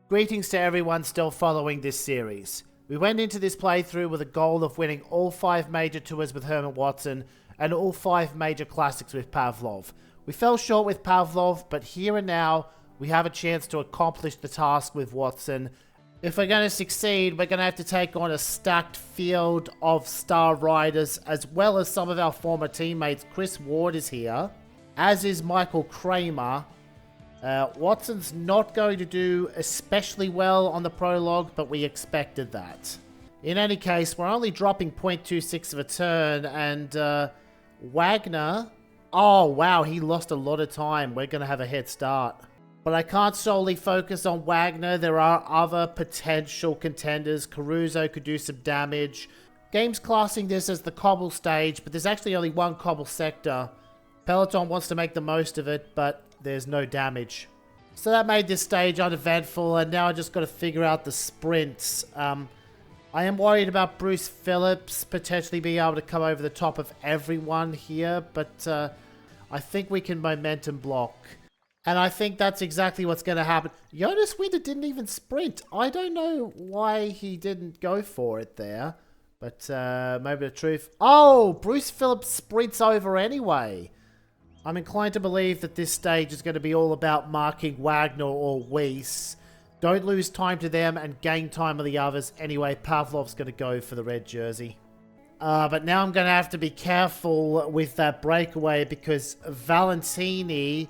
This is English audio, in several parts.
Greetings to everyone still following this series. We went into this playthrough with a goal of winning all 5 major tours with Herman Watson and all 5 major classics with Pavlov. We fell short with Pavlov, but here and now we have a chance to accomplish the task with Watson. If we're going to succeed, we're going to have to take on a stacked field of star riders, as well as some of our former teammates. Chris Ward is here, as is Michael Kramer. Watson's not going to do especially well on the prologue, but we expected that. In any case, we're only dropping 0.26 of a turn, and Wagner... Oh, wow, he lost a lot of time. We're going to have a head start. But I can't solely focus on Wagner. There are other potential contenders. Caruso could do some damage. Game's classing this as the cobble stage, but there's actually only one cobble sector. Peloton wants to make the most of it, but there's no damage. So that made this stage uneventful, and now I just got to figure out the sprints. I am worried about Bruce Phillips potentially being able to come over the top of everyone here, but I think we can momentum block. And I think that's exactly what's going to happen. Jonas Winter didn't even sprint. I don't know why he didn't go for it there, but maybe the truth. Oh, Bruce Phillips sprints over anyway. I'm inclined to believe that this stage is going to be all about marking Wagner or Weiss. Don't lose time to them and gain time on the others. Anyway, Pavlov's going to go for the red jersey. But now I'm going to have to be careful with that breakaway because Valentini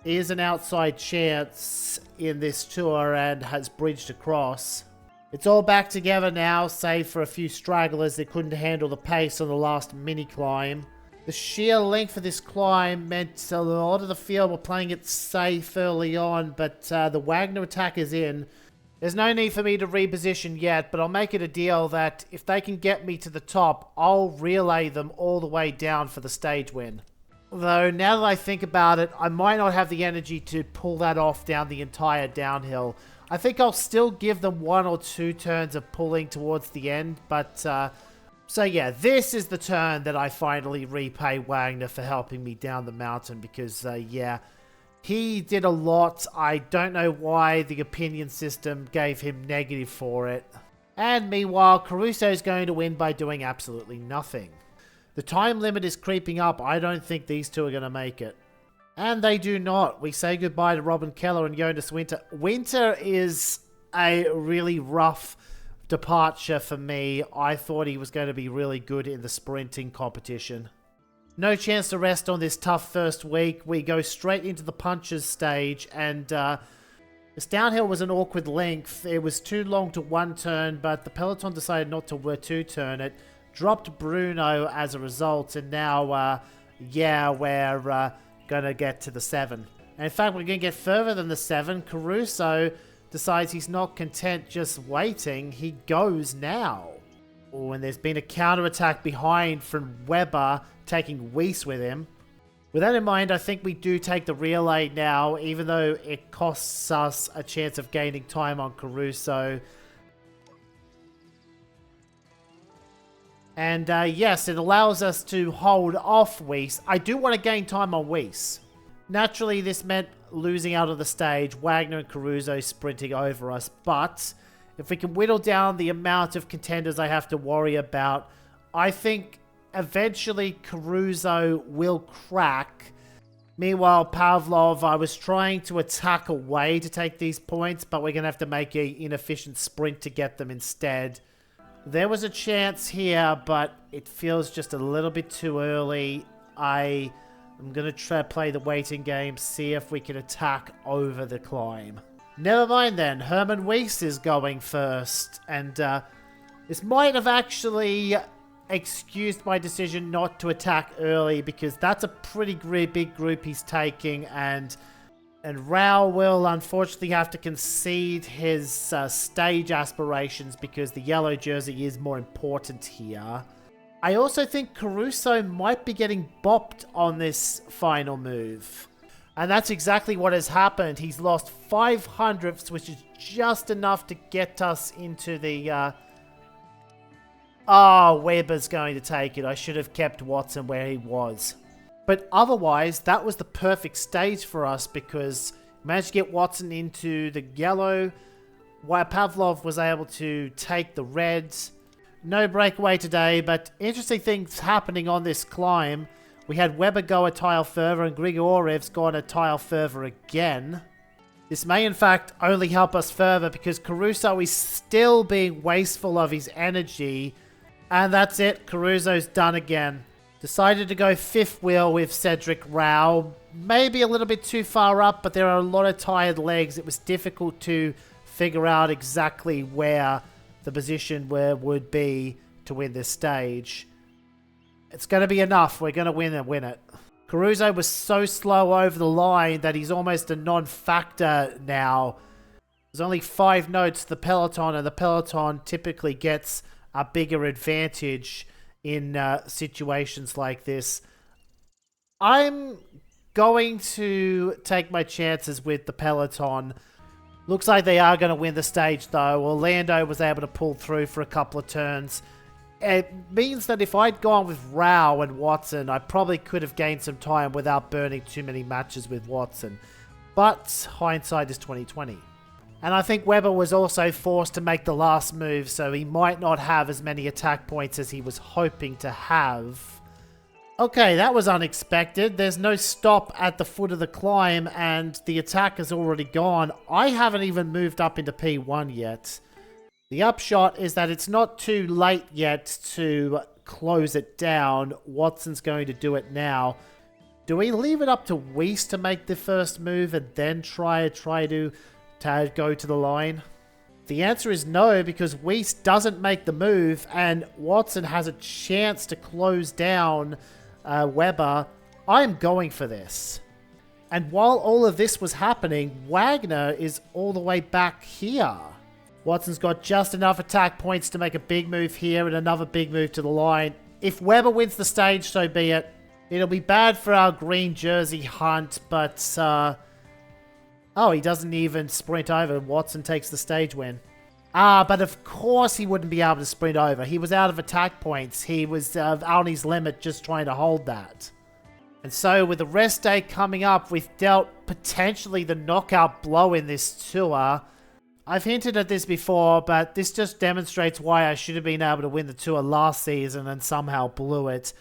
is an outside chance in this tour and has bridged across. It's all back together now, save for a few stragglers that couldn't handle the pace on the last mini climb. The sheer length of this climb meant a lot of the field were playing it safe early on, but the Wagner attack is in. There's no need for me to reposition yet, but I'll make it a deal that if they can get me to the top, I'll relay them all the way down for the stage win. Though, now that I think about it, I might not have the energy to pull that off down the entire downhill. I think I'll still give them 1 or 2 turns of pulling towards the end, but... So yeah, this is the turn that I finally repay Wagner for helping me down the mountain because, yeah, he did a lot. I don't know why the opinion system gave him negative for it. And meanwhile, Caruso is going to win by doing absolutely nothing. The time limit is creeping up. I don't think these two are going to make it. And they do not. We say goodbye to Robin Keller and Jonas Winter. Winter is a really rough departure for me. I thought he was going to be really good in the sprinting competition. No chance to rest on this tough first week. We go straight into the punches stage, and this downhill was an awkward length. It was too long to one turn, but the peloton decided not to two turn it. Dropped Bruno as a result, and now yeah, we're gonna get to the 7. And in fact, we're gonna get further than the 7. Caruso decides he's not content just waiting, he goes now. Oh, and there's been a counterattack behind from Weber, taking Weiss with him. With that in mind, I think we do take the relay now, even though it costs us a chance of gaining time on Caruso. And yes, it allows us to hold off Weiss. I do want to gain time on Weiss. Naturally, this meant losing out of the stage, Wagner and Caruso sprinting over us, but if we can whittle down the amount of contenders I have to worry about, I think eventually Caruso will crack. Meanwhile, Pavlov, I was trying to attack away to take these points, but we're going to have to make an inefficient sprint to get them instead. There was a chance here, but it feels just a little bit too early. I'm going to try to play the waiting game, see if we can attack over the climb. Never mind then, Herman Weiss is going first, and this might have actually excused my decision not to attack early, because that's a pretty big group he's taking, and Rao will unfortunately have to concede his stage aspirations because the yellow jersey is more important here. I also think Caruso might be getting bopped on this final move. And that's exactly what has happened. He's lost 500ths, which is just enough to get us into the... Oh, Weber's going to take it. I should have kept Watson where he was. But otherwise, that was the perfect stage for us because we managed to get Watson into the yellow. Why Pavlov was able to take the reds. No breakaway today, but interesting things happening on this climb. We had Weber go a tile further and Grigoriev's gone a tile further again. This may in fact only help us further because Caruso is still being wasteful of his energy. And that's it, Caruso's done again. Decided to go fifth wheel with Cedric Rao. Maybe a little bit too far up, but there are a lot of tired legs. It was difficult to figure out exactly where the position would be to win this stage. It's going to be enough. We're going to win it. Caruso was so slow over the line that he's almost a non-factor now. There's only 5 notes to the peloton, and the peloton typically gets a bigger advantage in situations like this. I'm going to take my chances with the peloton. Looks like they are going to win the stage though. Orlando was able to pull through for a couple of turns. It means that if I'd gone with Rao and Watson, I probably could have gained some time without burning too many matches with Watson. But hindsight is 2020. And I think Weber was also forced to make the last move, so he might not have as many attack points as he was hoping to have. Okay, that was unexpected. There's no stop at the foot of the climb, and the attack has already gone. I haven't even moved up into P1 yet. The upshot is that it's not too late yet to close it down. Watson's going to do it now. Do we leave it up to Weiss to make the first move and then try to go to the line? The answer is no, because Weiss doesn't make the move and Watson has a chance to close down Weber. I'm going for this. And while all of this was happening, Wagner is all the way back here. Watson's got just enough attack points to make a big move here and another big move to the line. If Weber wins the stage, so be it. It'll be bad for our green jersey hunt, but oh, he doesn't even sprint over. Watson takes the stage win. But of course he wouldn't be able to sprint over. He was out of attack points. He was out on his limit just trying to hold that. And so with the rest day coming up, we've dealt potentially the knockout blow in this tour. I've hinted at this before, but this just demonstrates why I should have been able to win the tour last season and somehow blew it.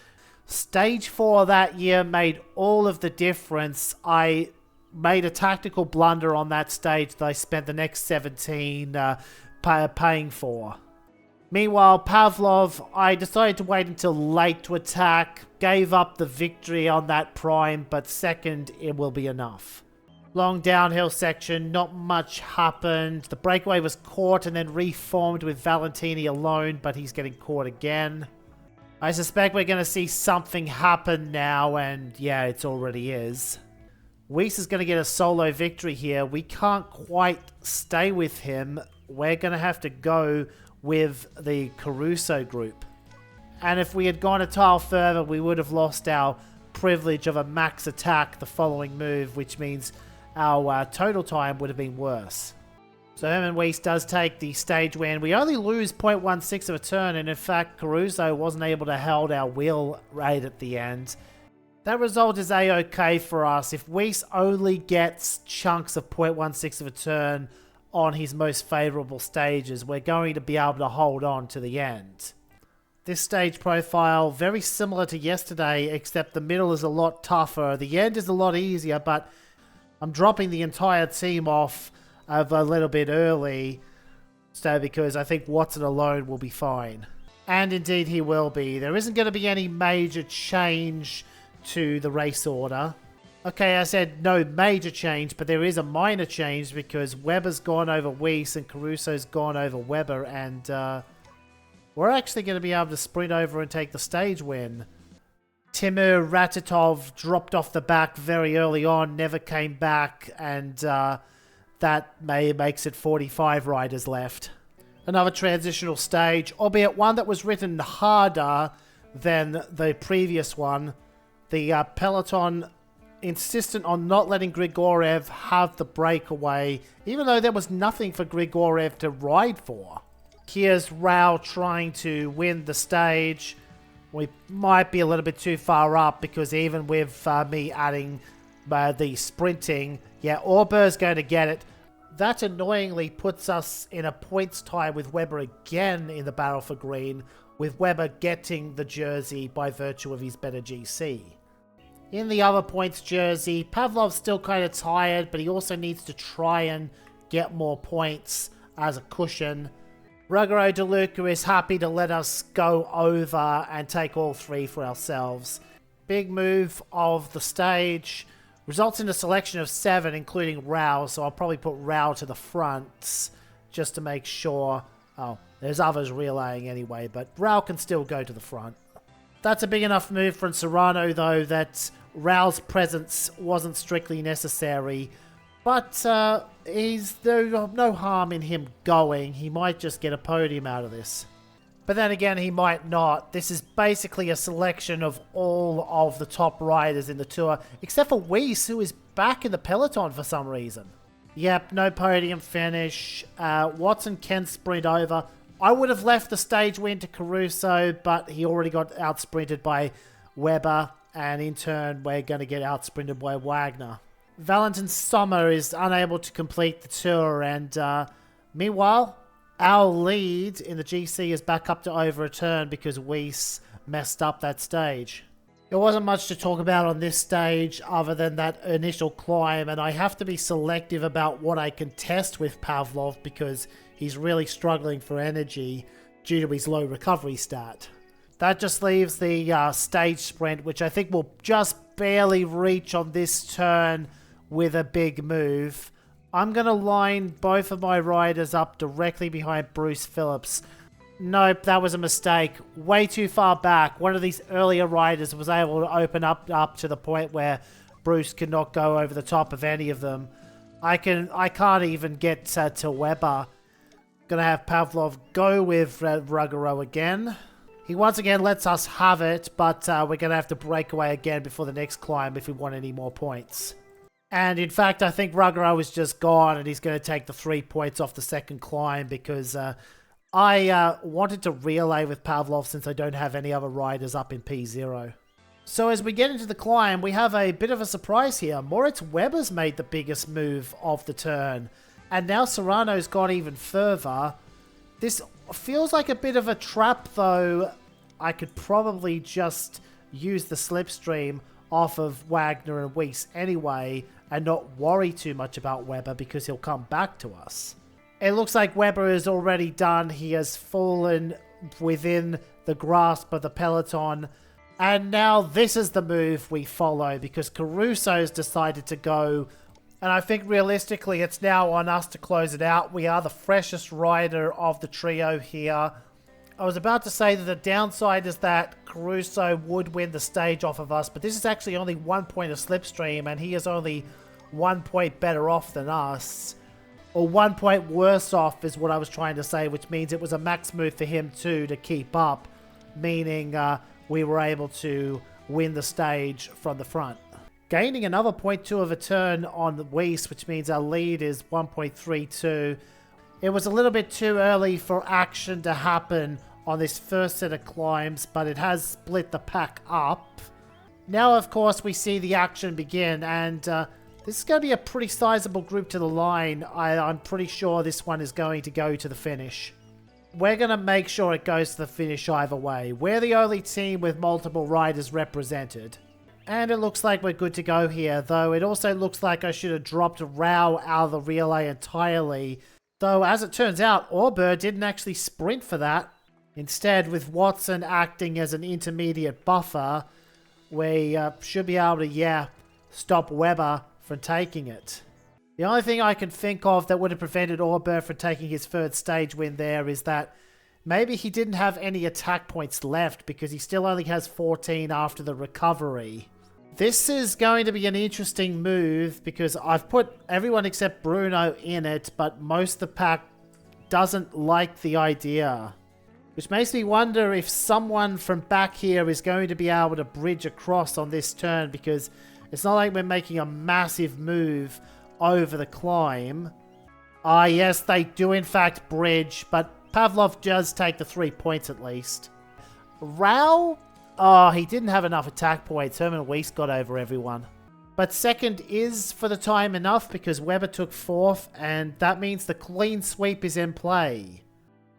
Stage 4 that year made all of the difference. I made a tactical blunder on that stage that I spent the next 17 paying for. Meanwhile, Pavlov, I decided to wait until late to attack, gave up the victory on that prime, but second, it will be enough. Long downhill section, not much happened. The breakaway was caught and then reformed with Valentini alone, but he's getting caught again. I suspect we're going to see something happen now, and yeah, it already is. Weiss is going to get a solo victory here. We can't quite stay with him. We're going to have to go with the Caruso group. And if we had gone a tile further, we would have lost our privilege of a max attack the following move, which means our total time would have been worse. So Herman Weiss does take the stage win. We only lose 0.16 of a turn, and in fact, Caruso wasn't able to hold our wheel rate at the end. That result is a-okay for us. If Weiss only gets chunks of 0.16 of a turn on his most favourable stages, we're going to be able to hold on to the end. This stage profile, very similar to yesterday, except the middle is a lot tougher. The end is a lot easier, but I'm dropping the entire team off a little bit early, so because I think Watson alone will be fine. And indeed he will be. There isn't going to be any major change to the race order. Okay, I said no major change, but there is a minor change because Weber's gone over Weiss and Caruso's gone over Weber, and we're actually going to be able to sprint over and take the stage win. Timur Ratitov dropped off the back very early on, never came back, and that makes it 45 riders left. Another transitional stage, albeit one that was written harder than the previous one. The peloton insistent on not letting Grigoriev have the breakaway, even though there was nothing for Grigoriev to ride for. Here's Rao trying to win the stage. We might be a little bit too far up because even with me adding the sprinting, yeah, Orber's going to get it. That annoyingly puts us in a points tie with Webber again in the battle for green, with Webber getting the jersey by virtue of his better GC. In the other points jersey, Pavlov's still kind of tired, but he also needs to try and get more points as a cushion. Ruggero De Luca is happy to let us go over and take all 3 for ourselves. Big move of the stage. Results in a selection of 7, including Rao, so I'll probably put Rao to the front, just to make sure. Oh, there's others relaying anyway, but Rao can still go to the front. That's a big enough move from Serrano, though, that Rao's presence wasn't strictly necessary. But there's no harm in him going. He might just get a podium out of this. But then again, he might not. This is basically a selection of all of the top riders in the Tour, except for Weiss, who is back in the peloton for some reason. Yep, no podium finish. Watson can sprint over. I would have left the stage win to Caruso, but he already got out-sprinted by Webber, and in turn, we're going to get out-sprinted by Wagner. Valentin Sommer is unable to complete the Tour, and meanwhile, our lead in the GC is back up to over a turn because Weiss messed up that stage. There wasn't much to talk about on this stage other than that initial climb, and I have to be selective about what I can test with Pavlov because he's really struggling for energy due to his low recovery stat. That just leaves the stage sprint, which I think will just barely reach on this turn with a big move. I'm going to line both of my riders up directly behind Bruce Phillips. Nope, that was a mistake. Way too far back. One of these earlier riders was able to open up to the point where Bruce could not go over the top of any of them. I can't even get to Webber. Gonna have Pavlov go with Ruggero again. He once again lets us have it, but we're gonna have to break away again before the next climb if we want any more points. And in fact, I think Ruggero is just gone and he's going to take the 3 points off the second climb because I wanted to relay with Pavlov since I don't have any other riders up in P0. So as we get into the climb, we have a bit of a surprise here. Moritz Webber's made the biggest move of the turn. And now Serrano's gone even further. This feels like a bit of a trap though. I could probably just use the slipstream off of Wagner and Weiss anyway and not worry too much about Webber because he'll come back to us. It looks like Webber is already done. He has fallen within the grasp of the peloton. And now this is the move we follow because Caruso's decided to go. And I think realistically it's now on us to close it out. We are the freshest rider of the trio here. I was about to say that the downside is that Caruso would win the stage off of us, but this is actually only 1 point of slipstream, and he is only 1 point better off than us. Or 1 point worse off is what I was trying to say, which means it was a max move for him too to keep up, meaning we were able to win the stage from the front. Gaining another 0.2 of a turn on Weiss, which means our lead is 1.32. It was a little bit too early for action to happen on this first set of climbs, but it has split the pack up. Now, of course, we see the action begin, and this is going to be a pretty sizable group to the line. I'm pretty sure this one is going to go to the finish. We're going to make sure it goes to the finish either way. We're the only team with multiple riders represented. And it looks like we're good to go here, though it also looks like I should have dropped Rao out of the relay entirely. Though, as it turns out, Auber didn't actually sprint for that. Instead, with Watson acting as an intermediate buffer, we should be able to, stop Webber from taking it. The only thing I can think of that would have prevented Auber from taking his third stage win there is that maybe he didn't have any attack points left because he still only has 14 after the recovery. This is going to be an interesting move because I've put everyone except Bruno in it, but most of the pack doesn't like the idea. Which makes me wonder if someone from back here is going to be able to bridge across on this turn because it's not like we're making a massive move over the climb. Ah, yes, they do in fact bridge, but Pavlov does take the 3 points at least. Rao? Oh, he didn't have enough attack points. Herman Weiss got over everyone. But second is, for the time, enough because Webber took fourth, and that means the clean sweep is in play.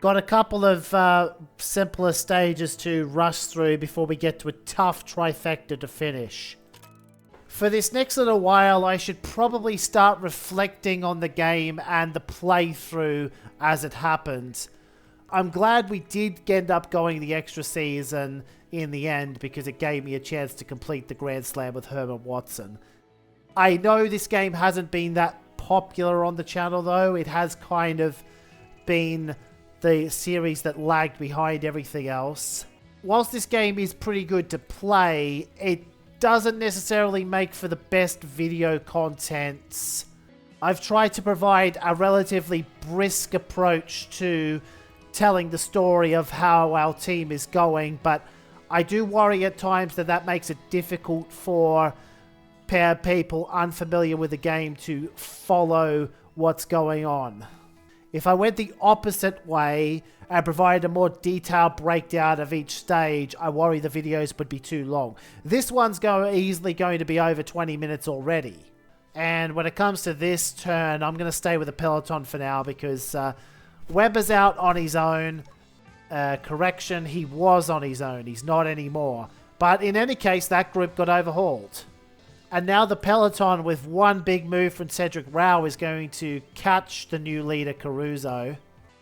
Got a couple of simpler stages to rush through before we get to a tough trifecta to finish. For this next little while, I should probably start reflecting on the game and the playthrough as it happened. I'm glad we did end up going the extra season in the end because it gave me a chance to complete the Grand Slam with Herman Watson. I know this game hasn't been that popular on the channel though. It has kind of been the series that lagged behind everything else. Whilst this game is pretty good to play, it doesn't necessarily make for the best video contents. I've tried to provide a relatively brisk approach to telling the story of how our team is going, but I do worry at times that that makes it difficult for people unfamiliar with the game to follow what's going on. If I went the opposite way and provided a more detailed breakdown of each stage, I worry the videos would be too long. This one's easily going to be over 20 minutes already. And when it comes to this turn, I'm going to stay with the peloton for now because Webber's out on his own. Correction, he was on his own. He's not anymore. But in any case, that group got overhauled. And now the peloton, with one big move from Cedric Rao, is going to catch the new leader, Caruso,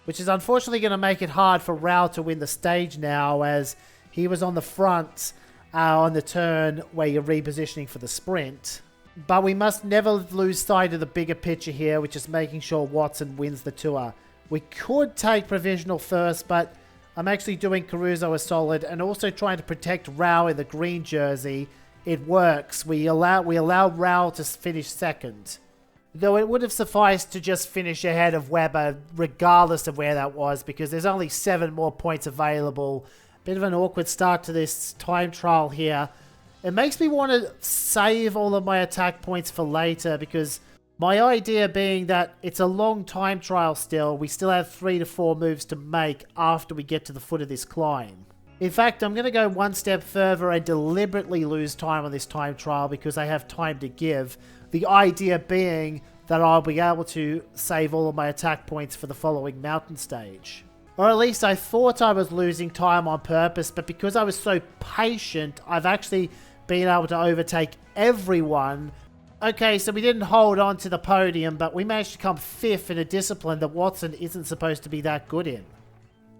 which is unfortunately going to make it hard for Rao to win the stage now, as he was on the front on the turn where you're repositioning for the sprint. But we must never lose sight of the bigger picture here, which is making sure Watson wins the tour. We could take provisional first, but I'm actually doing Caruso a solid and also trying to protect Rao in the green jersey. It works. We allow Rao to finish second. Though it would have sufficed to just finish ahead of Webber regardless of where that was because there's only 7 more points available. Bit of an awkward start to this time trial here. It makes me want to save all of my attack points for later because my idea being that it's a long time trial still. We still have 3 to 4 moves to make after we get to the foot of this climb. In fact, I'm going to go one step further and deliberately lose time on this time trial because I have time to give. The idea being that I'll be able to save all of my attack points for the following mountain stage. Or at least I thought I was losing time on purpose, but because I was so patient, I've actually been able to overtake everyone. Okay, so we didn't hold on to the podium, but we managed to come 5th in a discipline that Watson isn't supposed to be that good in.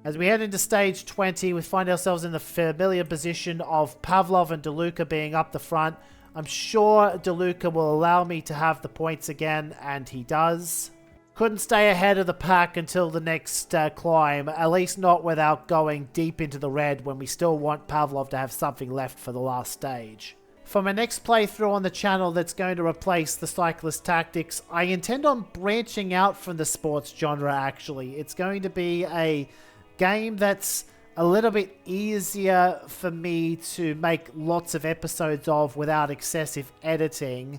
As we head into stage 20, we find ourselves in the familiar position of Pavlov and DeLuca being up the front. I'm sure DeLuca will allow me to have the points again, and he does. Couldn't stay ahead of the pack until the next climb, at least not without going deep into the red when we still want Pavlov to have something left for the last stage. For my next playthrough on the channel that's going to replace the Cyclist Tactics, I intend on branching out from the sports genre actually. It's going to be a game that's a little bit easier for me to make lots of episodes of without excessive editing.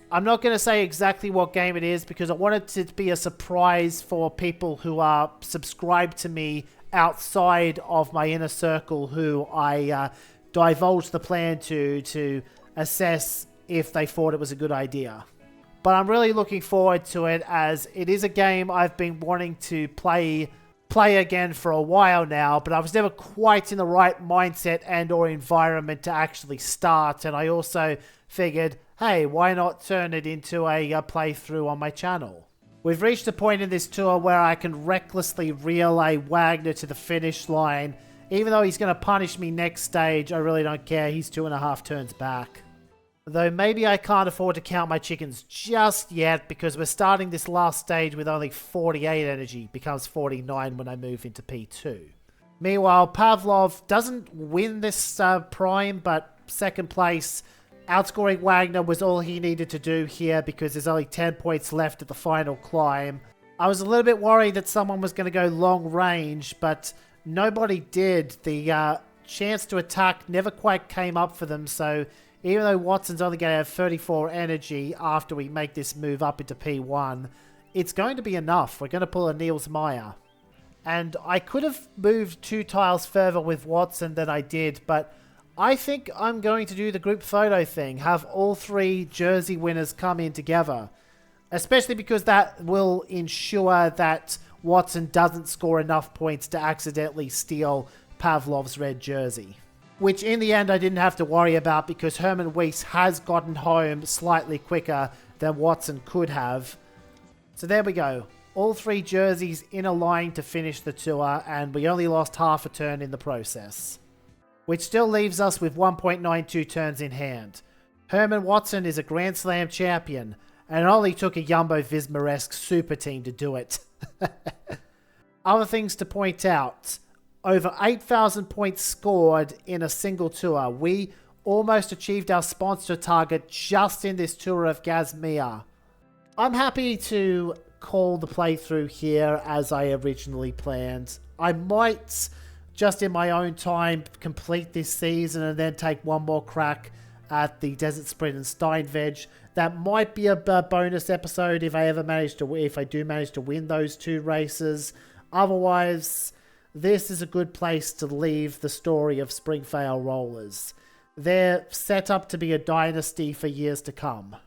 I'm not going to say exactly what game it is because I want it to be a surprise for people who are subscribed to me outside of my inner circle who I divulged the plan to assess if they thought it was a good idea. But I'm really looking forward to it as it is a game I've been wanting to play again for a while now, but I was never quite in the right mindset and or environment to actually start, and I also figured, hey, why not turn it into a playthrough on my channel? We've reached a point in this tour where I can recklessly relay Wagner to the finish line. Even though he's going to punish me next stage, I really don't care. He's 2.5 turns back. Though maybe I can't afford to count my chickens just yet because we're starting this last stage with only 48 energy. Becomes 49 when I move into P2. Meanwhile, Pavlov doesn't win this prime, but second place. Outscoring Wagner was all he needed to do here because there's only 10 points left at the final climb. I was a little bit worried that someone was going to go long range, but nobody did. The chance to attack never quite came up for them, so even though Watson's only going to have 34 energy after we make this move up into P1, it's going to be enough. We're going to pull a Niels Meyer. And I could have moved 2 tiles further with Watson than I did, but I think I'm going to do the group photo thing, have all 3 jersey winners come in together. Especially because that will ensure that Watson doesn't score enough points to accidentally steal Pavlov's red jersey. Which in the end I didn't have to worry about because Herman Weiss has gotten home slightly quicker than Watson could have. So there we go. All 3 jerseys in a line to finish the tour, and we only lost half a turn in the process. Which still leaves us with 1.92 turns in hand. Herman Watson is a Grand Slam champion, and it only took a Jumbo-Visma-esque super team to do it. Other things to point out. Over 8,000 points scored in a single tour. We almost achieved our sponsor target just in this Tour of Gasmea. I'm happy to call the playthrough here as I originally planned. I might, just in my own time, complete this season and then take one more crack at the Desert Sprint and Steinveg. That might be a bonus episode if I do manage to win those 2 races. Otherwise, this is a good place to leave the story of Springvale Rollers. They're set up to be a dynasty for years to come.